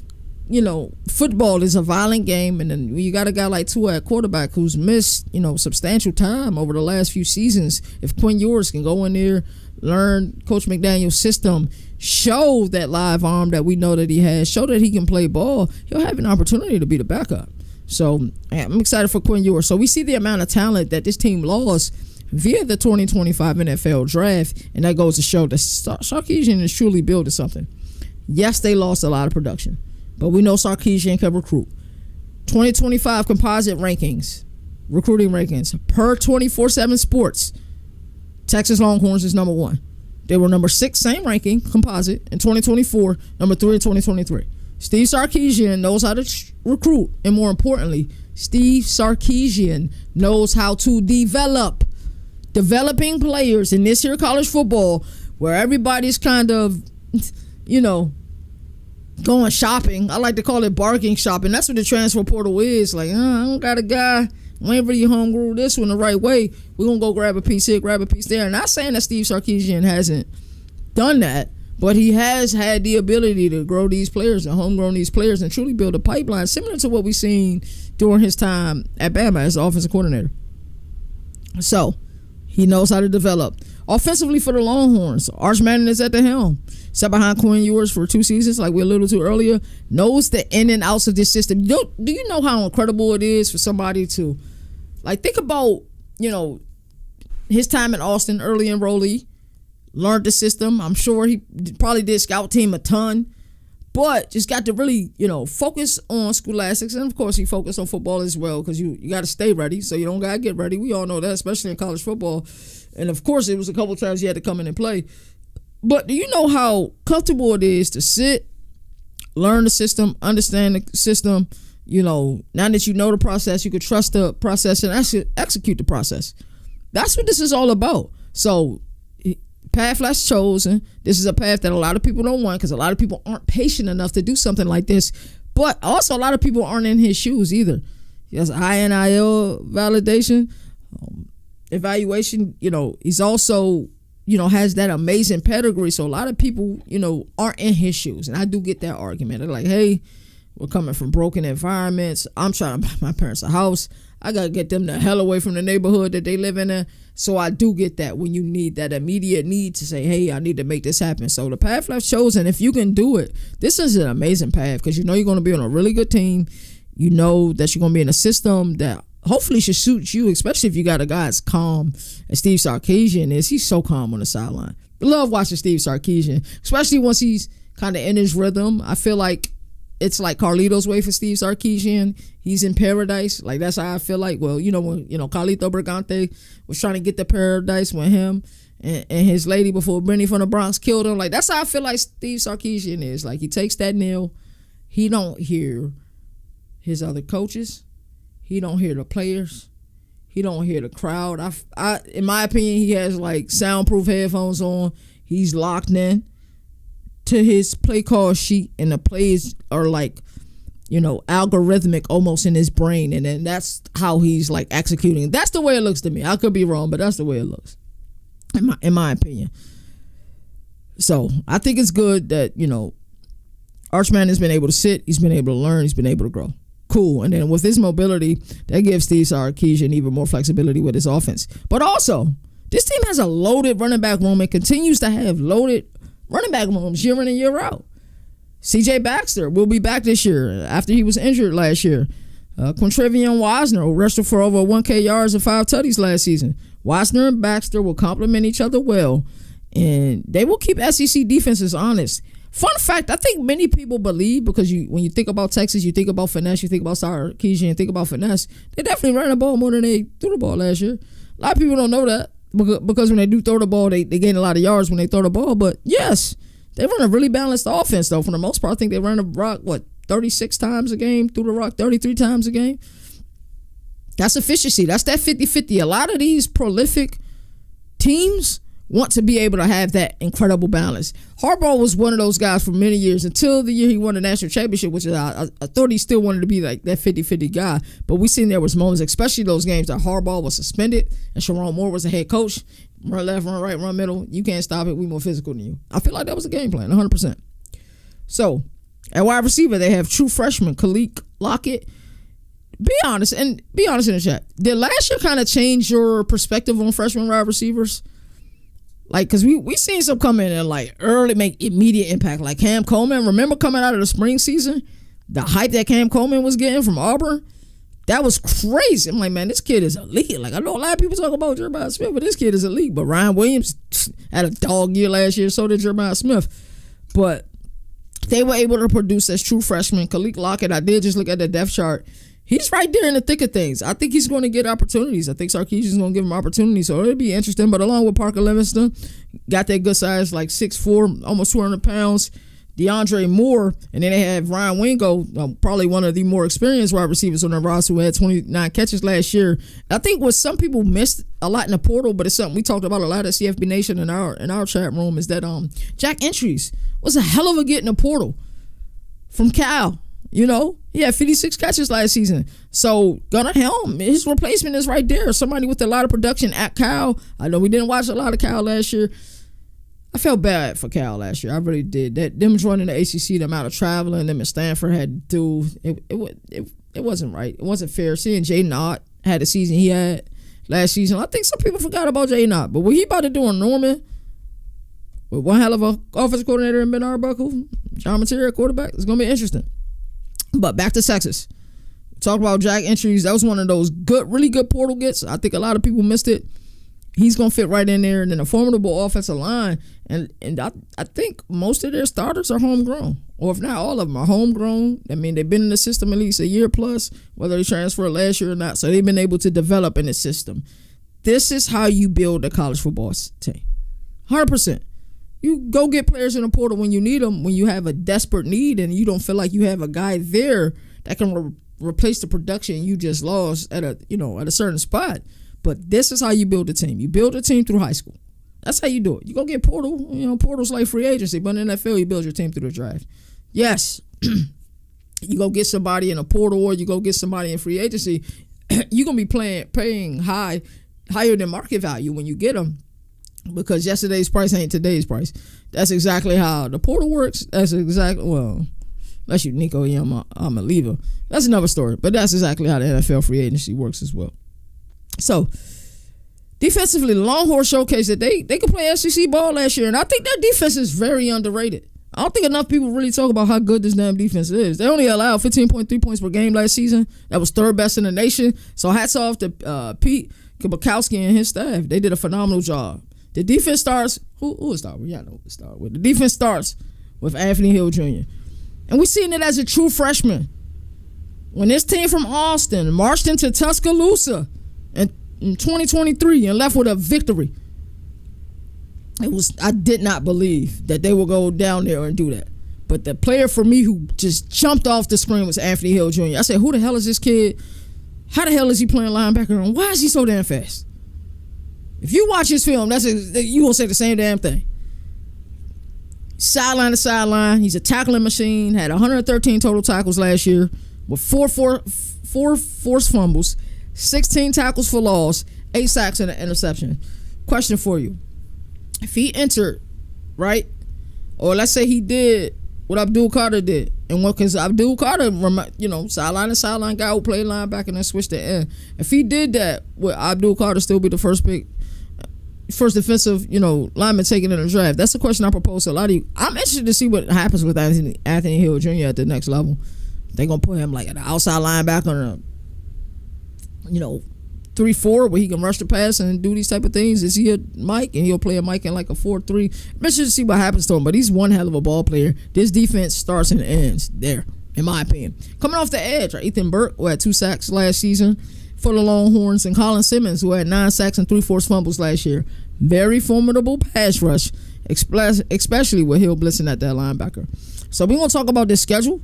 football is a violent game, and then when you got a guy like Tua at quarterback who's missed, substantial time over the last few seasons, if Quinn Ewers can go in there, learn Coach McDaniel's system, show that live arm that we know that he has, show that he can play ball, he'll have an opportunity to be the backup. So I'm excited for Quinn Ewers. So we see the amount of talent that this team lost via the 2025 NFL draft, and that goes to show that Sarkisian is truly building something. Yes, they lost a lot of production, but we know Sarkisian can recruit. 2025 composite rankings, recruiting rankings, per 24/7 Sports, Texas Longhorns is number 1. They were number 6, same ranking, composite, in 2024, number 3 in 2023. Steve Sarkisian knows how to recruit, and more importantly, Steve Sarkisian knows how to developing players in this here college football where everybody's kind of, going shopping. I like to call it bargain shopping. That's what the transfer portal is. Like, I don't got a guy. We ain't really home grew this one the right way. We're going to go grab a piece here, grab a piece there. And not saying that Steve Sarkisian hasn't done that, but he has had the ability to grow these players and homegrown these players and truly build a pipeline similar to what we've seen during his time at Bama as the offensive coordinator. So, he knows how to develop. Offensively for the Longhorns, Arch Manning is at the helm. Sat behind Quinn Ewers for 2 seasons, like we alluded to earlier. Knows the in and outs of this system. Do you know how incredible it is for somebody to, think about, his time in Austin, early enrollee, learned the system. I'm sure he probably did scout team a ton, but just got to really, focus on scholastics. And, of course, he focused on football as well because you got to stay ready, so you don't got to get ready. We all know that, especially in college football. And, of course, it was a couple times he had to come in and play. But do you know how comfortable it is to sit, learn the system, understand the system? Now that you know the process, you can trust the process and actually execute the process. That's what this is all about. So, path less chosen. This is a path that a lot of people don't want because a lot of people aren't patient enough to do something like this. But also a lot of people aren't in his shoes either. He has a high NIL validation, evaluation. He's also, has that amazing pedigree. So a lot of people, aren't in his shoes. And I do get that argument. They're like, hey, we're coming from broken environments. I'm trying to buy my parents a house. I got to get them the hell away from the neighborhood that they live in. So I do get that when you need that immediate need to say, hey, I need to make this happen. So the path left chosen, if you can do it, this is an amazing path because you're going to be on a really good team. You know that you're going to be in a system that hopefully should suit you, especially if you got a guy as calm as Steve Sarkisian is. He's so calm on the sideline. I love watching Steve Sarkisian, especially once he's kind of in his rhythm. I feel like it's like Carlito's way for Steve Sarkisian. He's in paradise. Like, that's how I feel like. Well, when, Carlito Brigante was trying to get to paradise with him and his lady before Benny from the Bronx killed him. Like, that's how I feel like Steve Sarkisian is. Like, he takes that nail. He don't hear his other coaches. He don't hear the players. He don't hear the crowd. I in my opinion, he has, soundproof headphones on. He's locked in to his play call sheet, and the plays are algorithmic almost in his brain, and then that's how he's executing. That's the way it looks to me. I could be wrong, but that's the way it looks in my opinion. So I think it's good that Archman has been able to sit, he's been able to learn, he's been able to grow. Cool. And then with his mobility, that gives Steve Sarkisian even more flexibility with his offense. But also, this team has a loaded running back room and continues to have loaded running back rooms year in and year out. C.J. Baxter will be back this year after he was injured last year. Quintrivian Wisner will wrestle for over 1K yards and 5 tutties last season. Wisner and Baxter will complement each other well, and they will keep SEC defenses honest. Fun fact, I think many people believe, because when you think about Texas, you think about finesse, you think about Sarkisian, you think about finesse. They definitely ran the ball more than they threw the ball last year. A lot of people don't know that because when they do throw the ball, they gain a lot of yards when they throw the ball. But yes, they run a really balanced offense, though. For the most part, I think they run the rock, 36 times a game, threw the rock 33 times a game. That's efficiency. That's that 50-50. A lot of these prolific teams want to be able to have that incredible balance. Harbaugh was one of those guys for many years until the year he won the national championship, which is I thought he still wanted to be like that 50-50 guy. But we seen there was moments, especially those games that Harbaugh was suspended and Sharon Moore was the head coach. Run left, run right, run middle. You can't stop it. We more physical than you. I feel like that was a game plan, 100%. So, at wide receiver, they have true freshman Khalil Lockett. Be honest in the chat. Did last year kind of change your perspective on freshman wide receivers? Like, because we seen some come in and like early make immediate impact. Like Cam Coleman, remember coming out of the spring season? The hype that Cam Coleman was getting from Auburn? That was crazy. I'm like, man, this kid is elite. Like, I know a lot of people talk about Jeremiah Smith, but this kid is elite. But Ryan Williams had a dog year last year, so did Jeremiah Smith. But they were able to produce as true freshmen. Khalil Lockett, I did just look at the depth chart. He's right there in the thick of things. I think he's going to get opportunities. I think Sarkisian is going to give him opportunities, so it'll be interesting. But along with Parker Livingston, got that good size, like 6'4", almost 200 pounds. DeAndre Moore, and then they have Ryan Wingo, probably one of the more experienced wide receivers on the roster, who had 29 catches last year. I think what some people missed a lot in the portal, but it's something we talked about a lot at CFB Nation in our chat room, is that Jack Entries was a hell of a get in the portal from Cal. You know, he had 56 catches last season. So Gunnar Helm, his replacement is right there. Somebody with a lot of production at Cal. I know we didn't watch a lot of Cal last year. I felt bad for Cal last year. I really did. That them joining the ACC, the amount of traveling them and Stanford had to do, it wasn't right. It wasn't fair. Seeing Jaden Ott had the season he had last season. I think some people forgot about Jaden Ott. But what he about to do in Norman, with one hell of a offensive coordinator in Ben Arbuckle, John Materia quarterback, it's going to be interesting. But back to Texas. Talk about Jack Entries. That was one of those really good portal gets. I think a lot of people missed it. He's going to fit right in there. And then a formidable offensive line. And I think most of their starters are homegrown. Or if not all of them are homegrown. I mean, they've been in the system at least a year plus, whether they transferred last year or not. So they've been able to develop in the system. This is how you build a college football team. 100%. You go get players in the portal when you need them, when you have a desperate need and you don't feel like you have a guy there that can replace the production you just lost at a certain spot. But this is how you build a team. You build a team through high school. That's how you do it. You go get portal. Portal's like free agency, but in the NFL, you build your team through the draft. Yes, you go get somebody in a portal or you go get somebody in free agency. You're gonna be paying higher than market value when you get them. Because yesterday's price ain't today's price. That's exactly how the portal works. That's exactly, well, unless you Nico, I'm a leaver. That's another story. But that's exactly how the NFL free agency works as well. So, defensively, the Longhorns showcased that they could play SEC ball last year. And I think their defense is very underrated. I don't think enough people really talk about how good this damn defense is. They only allowed 15.3 points per game last season. That was third best in the nation. So hats off to Pete Kabakowski and his staff. They did a phenomenal job. The defense starts, who will start with? Y'all know who to start with. The defense starts with Anthony Hill Jr. And we seen it as a true freshman. When this team from Austin marched into Tuscaloosa in 2023 and left with a victory, I did not believe that they would go down there and do that. But the player for me who just jumped off the screen was Anthony Hill Jr. I said, who the hell is this kid? How the hell is he playing linebacker? And why is he so damn fast? If you watch his film, you gonna say the same damn thing. Sideline to sideline, he's a tackling machine. Had 113 total tackles last year with four forced fumbles, 16 tackles for loss, 8 sacks and an interception. Question for you: if he entered, right, or let's say he did what Abdul Carter did, and because Abdul Carter, sideline to sideline guy who played linebacker and then switched to end. If he did that, would Abdul Carter still be the first pick? First defensive, lineman taken in the draft? That's a question I propose to a lot of you. I'm interested to see what happens with Anthony Hill Jr. at the next level. They're gonna put him like an outside linebacker on a 3-4 where he can rush the pass and do these type of things. Is he a Mike? And he'll play a Mike in like a 4-3. I'm interested to see what happens to him, but he's one hell of a ball player. This defense starts and ends there, in my opinion. Coming off the edge, right? Ethan Burke, who had 2 sacks last season for the Longhorns, and Colin Simmons, who had 9 sacks and 3 forced fumbles last year. Very formidable pass rush, especially with Hill blitzing at that linebacker. So we're going to talk about this schedule.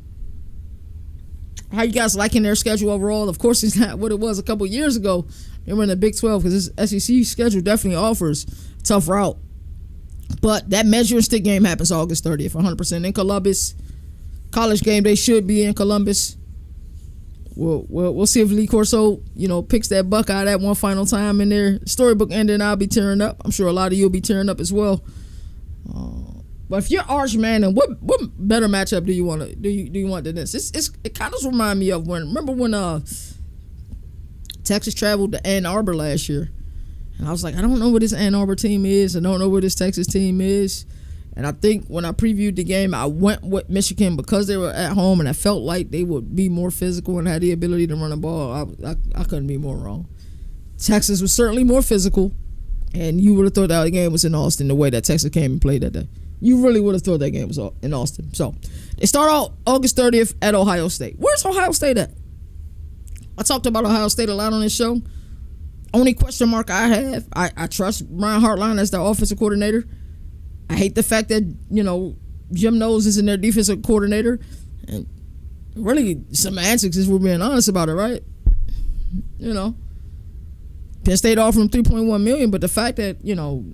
How you guys liking their schedule overall? Of course, it's not what it was a couple years ago. They were in the Big 12 because this SEC schedule definitely offers a tough route. But that measuring stick game happens August 30th, 100% in Columbus. College game day should be in Columbus. We'll see if Lee Corso, picks that buck out at one final time in their storybook ending. I'll be tearing up. I'm sure a lot of you will be tearing up as well. But if you're Arch Manning, what better matchup do you want than this? It kind of reminds me of when Texas traveled to Ann Arbor last year, and I was like, I don't know what this Ann Arbor team is. I don't know what this Texas team is. And I think when I previewed the game, I went with Michigan because they were at home, and I felt like they would be more physical and had the ability to run the ball. I couldn't be more wrong. Texas was certainly more physical, and you would have thought that game was in Austin the way that Texas came and played that day. You really would have thought that game was in Austin. So they start out August 30th at Ohio State. Where's Ohio State at? I talked about Ohio State a lot on this show. Only question mark I have, I trust Brian Hartline as their offensive coordinator. I hate the fact that, Jim Knowles isn't their defensive coordinator. And really, semantics if we're being honest about it, right? Penn State offered him $3.1 million, but the fact that,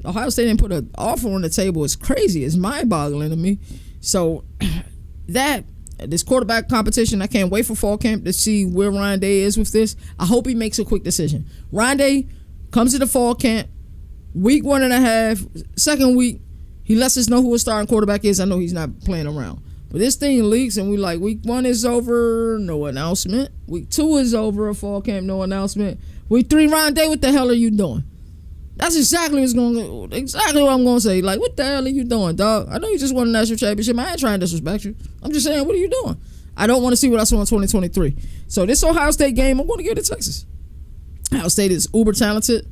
Ohio State didn't put an offer on the table is crazy. It's mind-boggling to me. So this quarterback competition, I can't wait for fall camp to see where Ryan Day is with this. I hope he makes a quick decision. Ryan Day comes to the fall camp, week 1.5, second week, he lets us know who his starting quarterback is. I know he's not playing around. But this thing leaks, and we like, week 1 is over, no announcement. Week 2 is over, a fall camp, no announcement. Week 3, Ryan Day, what the hell are you doing? That's exactly what I'm going to say. Like, what the hell are you doing, dog? I know you just won a national championship. I ain't trying to disrespect you. I'm just saying, what are you doing? I don't want to see what I saw in 2023. So this Ohio State game, I'm going to give it to Texas. Ohio State is uber talented.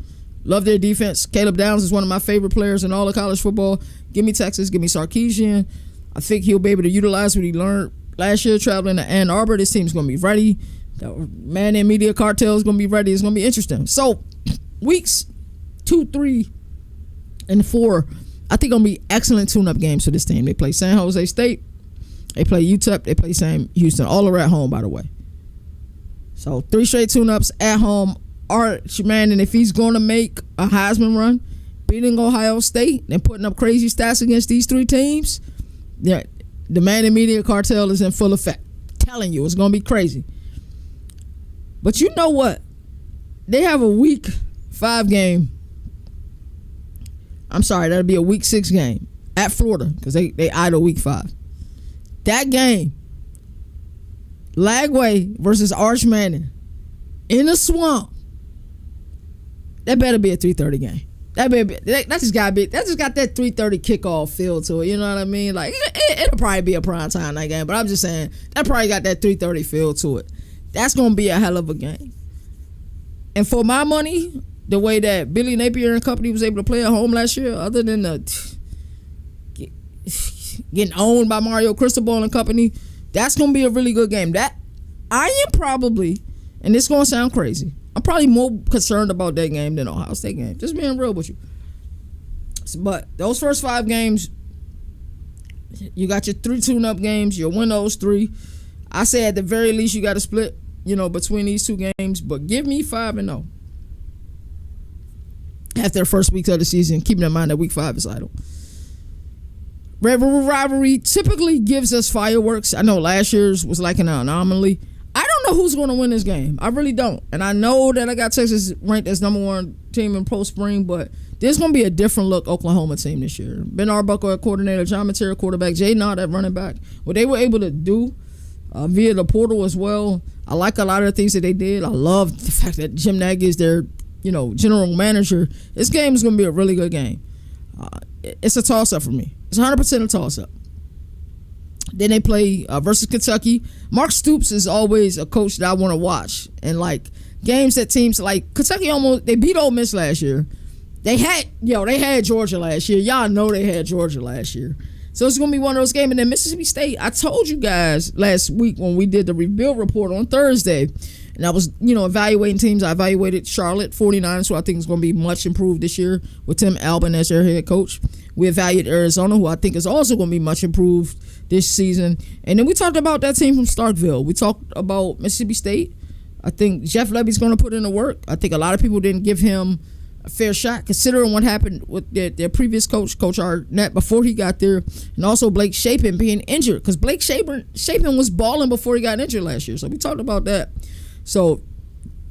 Love their defense. Caleb Downs is one of my favorite players in all of college football. Give me Texas. Give me Sarkisian. I think he'll be able to utilize what he learned last year traveling to Ann Arbor. This team's going to be ready. The man in media cartel is going to be ready. It's going to be interesting. So weeks 2, 3, and 4, I think going to be excellent tune-up games for this team. They play San Jose State. They play UTEP. They play Sam Houston. All are at home, by the way. So 3 straight tune-ups at home. Arch Manning, if he's going to make a Heisman run, beating Ohio State and putting up crazy stats against these 3 teams, the man in media cartel is in full effect. Telling you, it's going to be crazy. But you know what? They have a week 5 game. I'm sorry, that'll be a week 6 game at Florida because they idle week 5. That game, Lagway versus Arch Manning in the swamp. That better be a 3:30 game. That just got that 3:30 kickoff feel to it. You know what I mean? Like it'll probably be a prime time night game, but I'm just saying that probably got that 3:30 feel to it. That's gonna be a hell of a game. And for my money, the way that Billy Napier and company was able to play at home last year, other than getting owned by Mario Cristobal and company, that's gonna be a really good game. That I am probably, and this gonna sound crazy, I'm probably more concerned about that game than Ohio State game. Just being real with you. But those first 5 games, you got your 3 tune-up games. You'll win those 3. I say at the very least you got to split, between these 2 games. But give me 5-0 after the first week of the season, keeping in mind that week 5 is idle. Red River rivalry typically gives us fireworks. I know last year's was like an anomaly. I don't know who's going to win this game. I really don't. And I know that I got Texas ranked as number 1 team in post-spring, but there's going to be a different look Oklahoma team this year. Ben Arbuckle at coordinator, John Matera quarterback, Jay Nott at running back. What they were able to do via the portal as well, I like a lot of the things that they did. I love the fact that Jim Nagy is their general manager. This game is going to be a really good game. It's a toss-up for me. It's 100% a toss-up. Then they play versus Kentucky. Mark Stoops is always a coach that I want to watch. And like games that teams like Kentucky they beat Ole Miss last year. They had Georgia last year. Y'all know they had Georgia last year. So it's going to be one of those games. And then Mississippi State, I told you guys last week when we did the rebuild report on Thursday And I was, evaluating teams. I evaluated Charlotte 49ers, who I think is going to be much improved this year with Tim Albin as their head coach. We evaluated Arizona, who I think is also going to be much improved this season. And then we talked about that team from Starkville. We talked about Mississippi State. I think Jeff Levy's going to put in the work. I think a lot of people didn't give him a fair shot, considering what happened with their previous coach, Coach Arnett, before he got there, and also Blake Shapen being injured, because Blake Shapen was balling before he got injured last year. So we talked about that. So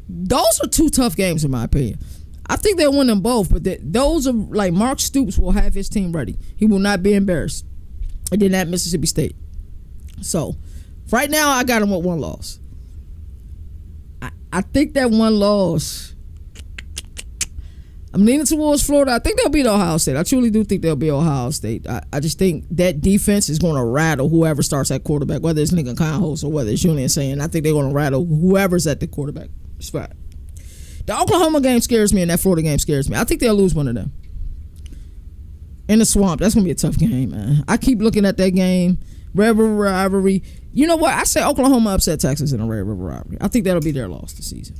those are two tough games in my opinion. I think they'll win them both, but those are like Mark Stoops will have his team ready. He will not be embarrassed. And then at Mississippi State. So right now I got him with one loss. I think that one loss, I'm leaning towards Florida. I think they'll beat Ohio State. I truly do think they'll beat Ohio State. I just think that defense is going to rattle whoever starts at quarterback, whether it's Lincoln Conhouse or whether it's Julian Saying. I think they're going to rattle whoever's at the quarterback spot. The Oklahoma game scares me and that Florida game scares me. I think they'll lose one of them. In the swamp, that's going to be a tough game, man. I keep looking at that game. Red River rivalry. You know what? I say Oklahoma upset Texas in a Red River rivalry. I think that'll be their loss this season.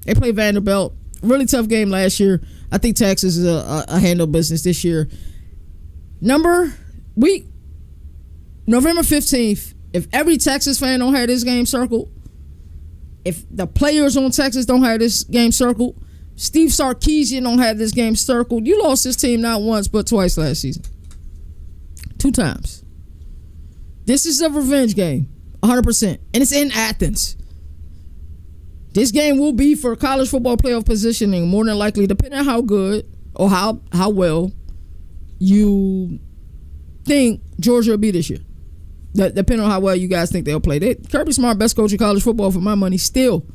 They play Vanderbilt. Really tough game last year. I think Texas is a handle business this year. November 15th, if every Texas fan don't have this game circled, if the players on Texas don't have this game circled, Steve Sarkisian don't have this game circled, you lost this team not once but twice last season. 2 times. This is a revenge game, 100%. And it's in Athens. This game will be for college football playoff positioning, more than likely, depending on how good or how well you think Georgia will be this year. Depending on how well you guys think they'll play. Kirby Smart, best coach in college football for my money still.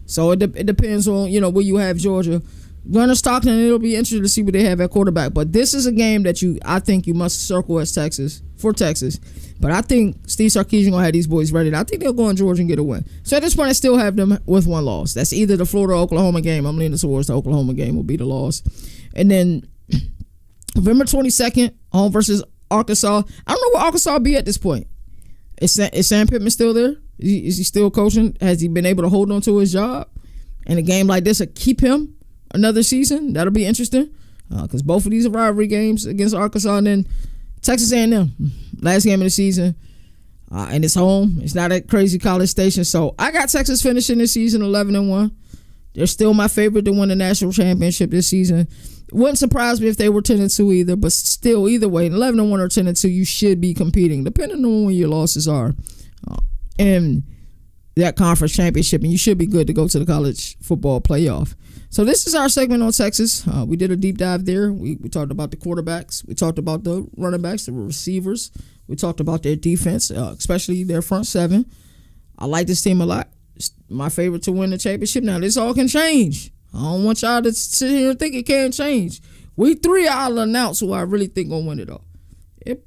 So it depends on, where you have Georgia. Gunnar Stockton, it'll be interesting to see what they have at quarterback. But this is a game that I think you must circle as Texas, for Texas. But I think Steve Sarkisian going to have these boys ready. I think they'll go in Georgia and get a win. So at this point, I still have them with one loss. That's either the Florida or Oklahoma game. I'm leaning towards the Oklahoma game will be the loss. And then November 22nd, home versus Arkansas. I don't know where Arkansas will be at this point. Is Sam Pittman still there? Is he still coaching? Has he been able to hold on to his job? And a game like this will keep him another season. That'll be interesting because both of these are rivalry games against Arkansas. And then Texas A&M, last game of the season, and it's home. It's not a crazy college station. So I got Texas finishing this season 11-1. They're still my favorite to win the national championship this season. Wouldn't surprise me if they were 10-2 either, but still, either way, 11-1 or 10-2, you should be competing, depending on when your losses are in that conference championship, and you should be good to go to the college football playoff. So this is our segment on Texas. We did a deep dive there. We talked about the quarterbacks. We talked about the running backs, the receivers. We talked about their defense, especially their front seven. I like this team a lot. It's my favorite to win the championship. Now, this all can change. I don't want y'all to sit here and think it can't change. Week 3, I'll announce who I really think gonna win it all. If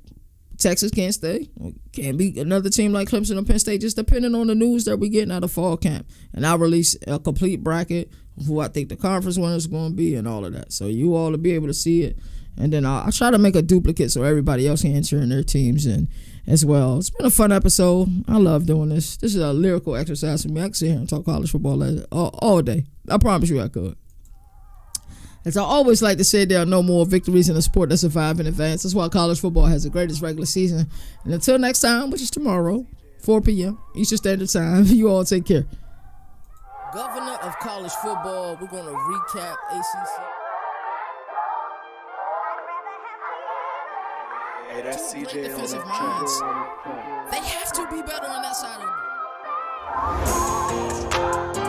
Texas can't stay, can't be another team like Clemson or Penn State, just depending on the news that we getting out of fall camp. And I'll release a complete bracket of who I think the conference winners are going to be and all of that. So you all will be able to see it. And then I'll try to make a duplicate so everybody else can enter in their teams and as well. It's been a fun episode. I love doing this. This is a lyrical exercise for me. I can sit here and talk college football all day. I promise you I could. As I always like to say, there are no more victories in a sport that survive in advance. That's why college football has the greatest regular season. And until next time, which is tomorrow, 4 p.m. Eastern Standard Time, you all take care. Governor of college football, we're going to recap ACC. Hey, that's CJ defensive on minds. the They have to be better on that side of the ball.